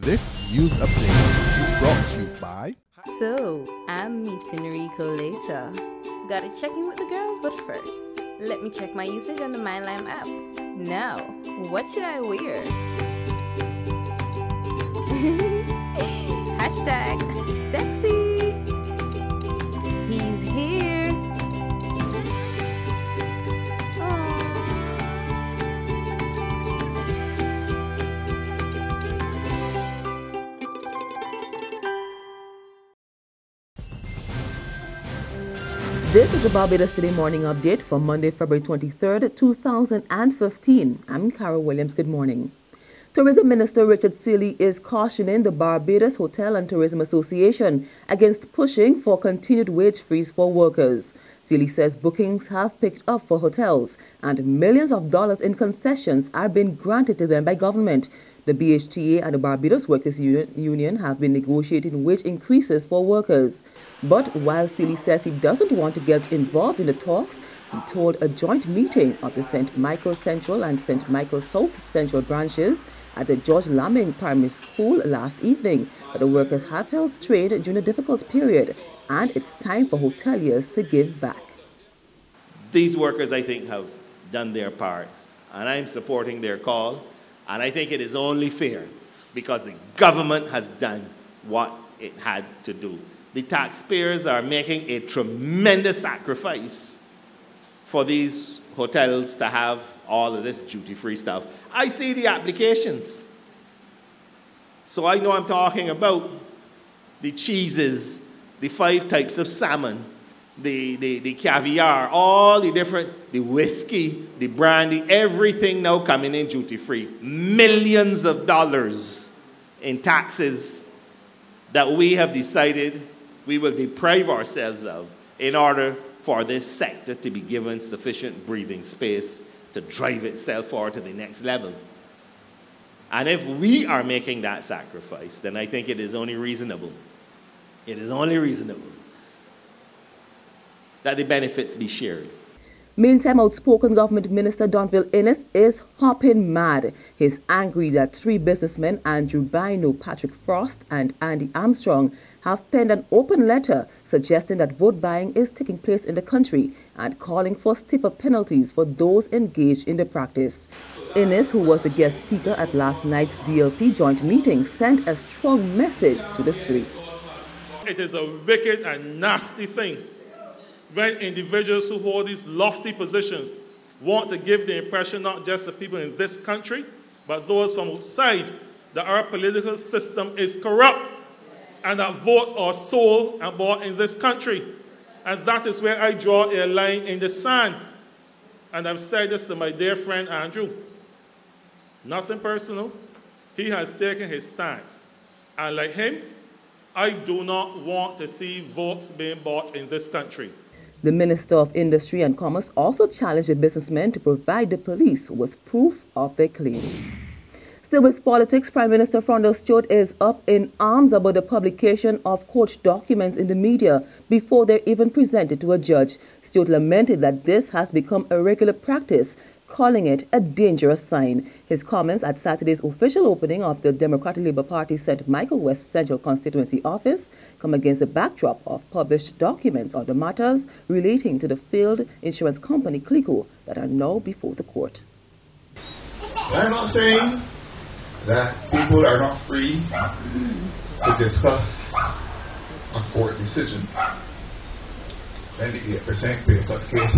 This news update is brought to you by... So, I'm meeting Rico later. Gotta check in with the girls, but first, let me check my usage on the MyLime app. Now, what should I wear? Hashtag sexy. He's here. This is the Barbados Today morning update for Monday, February 23rd, 2015. I'm Carol Williams. Good morning. Tourism Minister Richard Seeley is cautioning the Barbados Hotel and Tourism Association against pushing for continued wage freeze for workers. Seeley says bookings have picked up for hotels and millions of dollars in concessions are being granted to them by government. The BHTA and the Barbados Workers Union have been negotiating wage increases for workers. But while Seeley says he doesn't want to get involved in the talks, he told a joint meeting of the St. Michael Central and St. Michael South Central branches at the George Laming Primary School last evening that the workers have held trade during a difficult period and it's time for hoteliers to give back. These workers, I think, have done their part, and I'm supporting their call. And I think it is only fair because the government has done what it had to do. The taxpayers are making a tremendous sacrifice for these hotels to have all of this duty-free stuff. I see the applications. So I know I'm talking about the cheeses, the 5 types of salmon, the caviar, all the different, the whiskey, the brandy, everything now coming in duty-free. Millions of dollars in taxes that we have decided we will deprive ourselves of in order for this sector to be given sufficient breathing space to drive itself forward to the next level. And if we are making that sacrifice, then I think it is only reasonable. It is only reasonable that the benefits be shared. Meantime, outspoken Government Minister Donville Innes is hopping mad. He's angry that 3 businessmen, Andrew Bino, Patrick Frost and Andy Armstrong, have penned an open letter suggesting that vote buying is taking place in the country and calling for stiffer penalties for those engaged in the practice. Innes, who was the guest speaker at last night's DLP joint meeting, sent a strong message to the 3. It is a wicked and nasty thing when individuals who hold these lofty positions want to give the impression not just the people in this country, but those from outside, that our political system is corrupt and that votes are sold and bought in this country. And that is where I draw a line in the sand. And I've said this to my dear friend Andrew. Nothing personal. He has taken his stance. And like him, I do not want to see votes being bought in this country. The Minister of Industry and Commerce also challenged the businessmen to provide the police with proof of their claims. Still with politics, Prime Minister Frondel Stewart is up in arms about the publication of court documents in the media before they're even presented to a judge. Stewart lamented that this has become a regular practice, calling it a dangerous sign. His comments at Saturday's official opening of the Democratic Labour Party's St. Michael West Central Constituency office come against the backdrop of published documents on the matters relating to the failed insurance company Clico that are now before the court. I'm not saying that people are not free to discuss a court decision. 98% pay cut case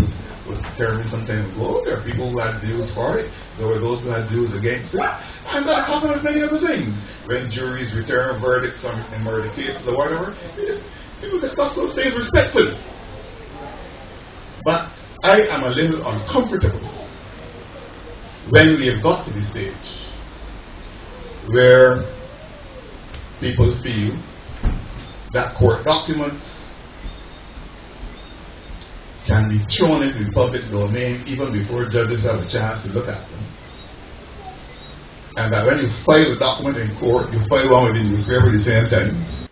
was determined some time ago. There are people who had views for it. There were those who had views against it. And that happened with many other things. When juries return verdicts in murder cases or whatever, people discuss those things respectfully. But I am a little uncomfortable when we have got to the stage where people feel that court documents can be thrown into the public domain even before judges have a chance to look at them. And that when you file a document in court, you file one with the newspaper at the same time.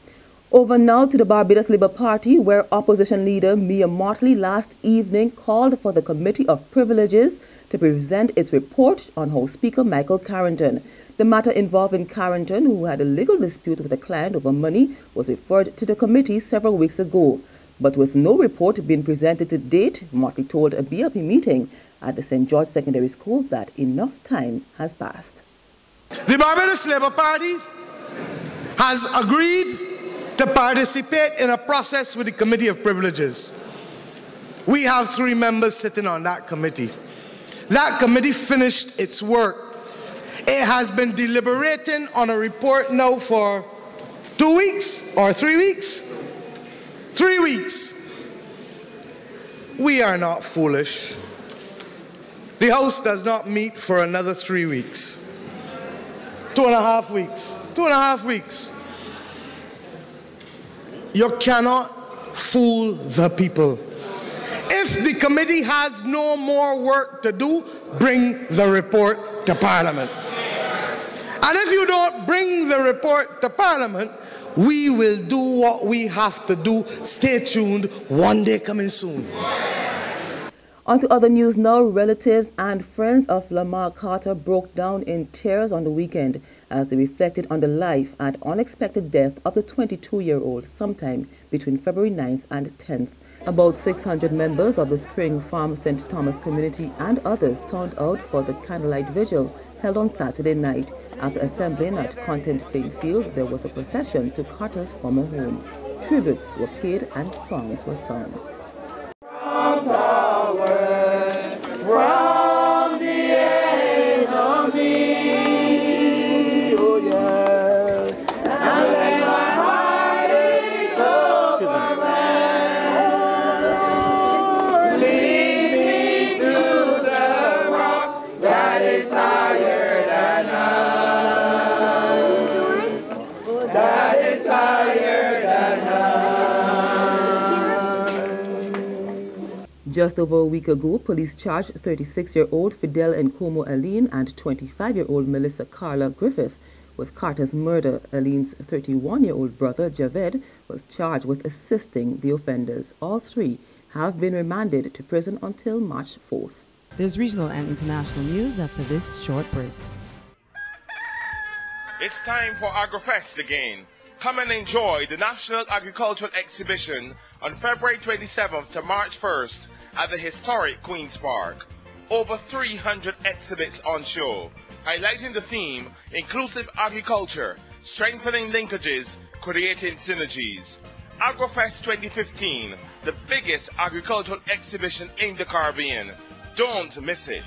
Over now to the Barbados Labour Party, where opposition leader Mia Motley last evening called for the Committee of Privileges to present its report on House Speaker Michael Carrington. The matter involving Carrington, who had a legal dispute with a client over money, was referred to the committee several weeks ago. But with no report being presented to date, Motley told a BLP meeting at the St. George Secondary School that enough time has passed. The Barbados Labour Party has agreed to participate in a process with the Committee of Privileges. We have 3 members sitting on that committee. That committee finished its work. It has been deliberating on a report now for 2 weeks or 3 weeks? 3 weeks. We are not foolish. The House does not meet for another 3 weeks. 2.5 weeks. 2.5 weeks. You cannot fool the people. If the committee has no more work to do, bring the report to Parliament. And if you don't bring the report to Parliament, we will do what we have to do. Stay tuned. One day coming soon. On to other news now. Relatives and friends of Lamar Carter broke down in tears on the weekend as they reflected on the life and unexpected death of the 22-year-old sometime between February 9th and 10th. About 600 members of the Spring Farm St. Thomas community and others turned out for the candlelight vigil held on Saturday night. After assembling at Content Playing Field, there was a procession to Carter's former home. Tributes were paid and songs were sung. Just over a week ago, police charged 36-year-old Fidel Nkomo Aline and 25-year-old Melissa Carla Griffith with Carter's murder. Aline's 31-year-old brother, Javed, was charged with assisting the offenders. All 3 have been remanded to prison until March 4th. There's regional and international news after this short break. It's time for AgriFest again. Come and enjoy the National Agricultural Exhibition on February 27th to March 1st at the historic Queen's Park. Over 300 exhibits on show, highlighting the theme, inclusive agriculture, strengthening linkages, creating synergies. AgriFest 2015, the biggest agricultural exhibition in the Caribbean. Don't miss it.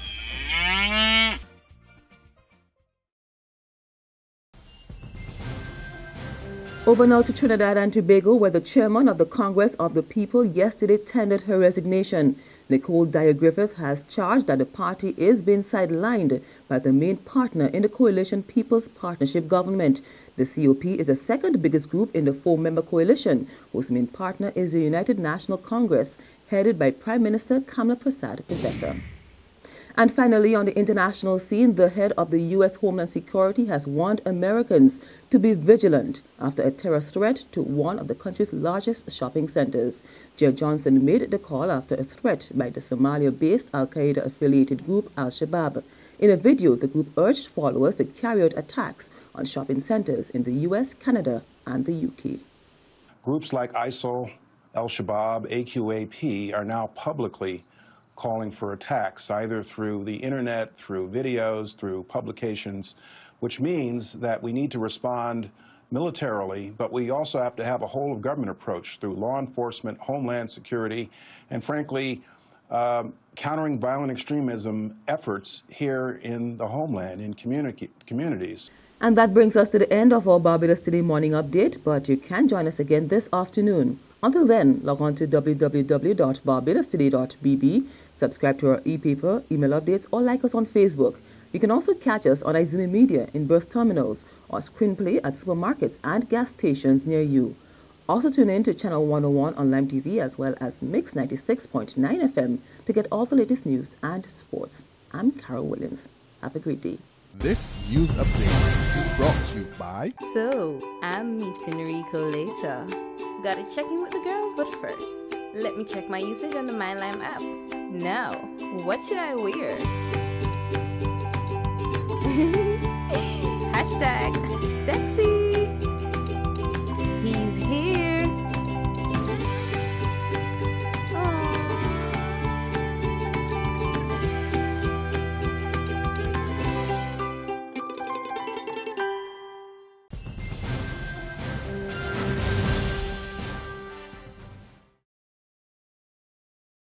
Over now to Trinidad and Tobago, where the chairman of the Congress of the People yesterday tendered her resignation. Nicole Dyer Griffith has charged that the party is being sidelined by the main partner in the coalition People's Partnership government. The COP is the second biggest group in the 4-member coalition, whose main partner is the United National Congress, headed by Prime Minister Kamala Prasad-Pisesa. And finally, on the international scene, the head of the U.S. Homeland Security has warned Americans to be vigilant after a terror threat to one of the country's largest shopping centers. Jay Johnson made the call after a threat by the Somalia-based al-Qaeda-affiliated group Al-Shabaab. In a video, the group urged followers to carry out attacks on shopping centers in the U.S., Canada, and the UK. Groups like ISIL, Al-Shabaab, AQAP are now publicly calling for attacks, either through the internet, through videos, through publications, which means that we need to respond militarily, but we also have to have a whole-of-government approach through law enforcement, homeland security, and frankly, countering violent extremism efforts here in the homeland, in communities. And that brings us to the end of our Barbados Today morning update, but you can join us again this afternoon. Until then, log on to www.barbadostoday.bb, subscribe to our e-paper, email updates, or like us on Facebook. You can also catch us on Izumi Media in bus terminals or screenplay at supermarkets and gas stations near you. Also tune in to Channel 101 on Lime TV as well as Mix 96.9 FM to get all the latest news and sports. I'm Carol Williams. Have a great day. This news update is brought to you by... So, I'm meeting Rico later. Gotta check in with the girls, but first, let me check my usage on the MyLime app. Now, what should I wear? Hashtag sexy.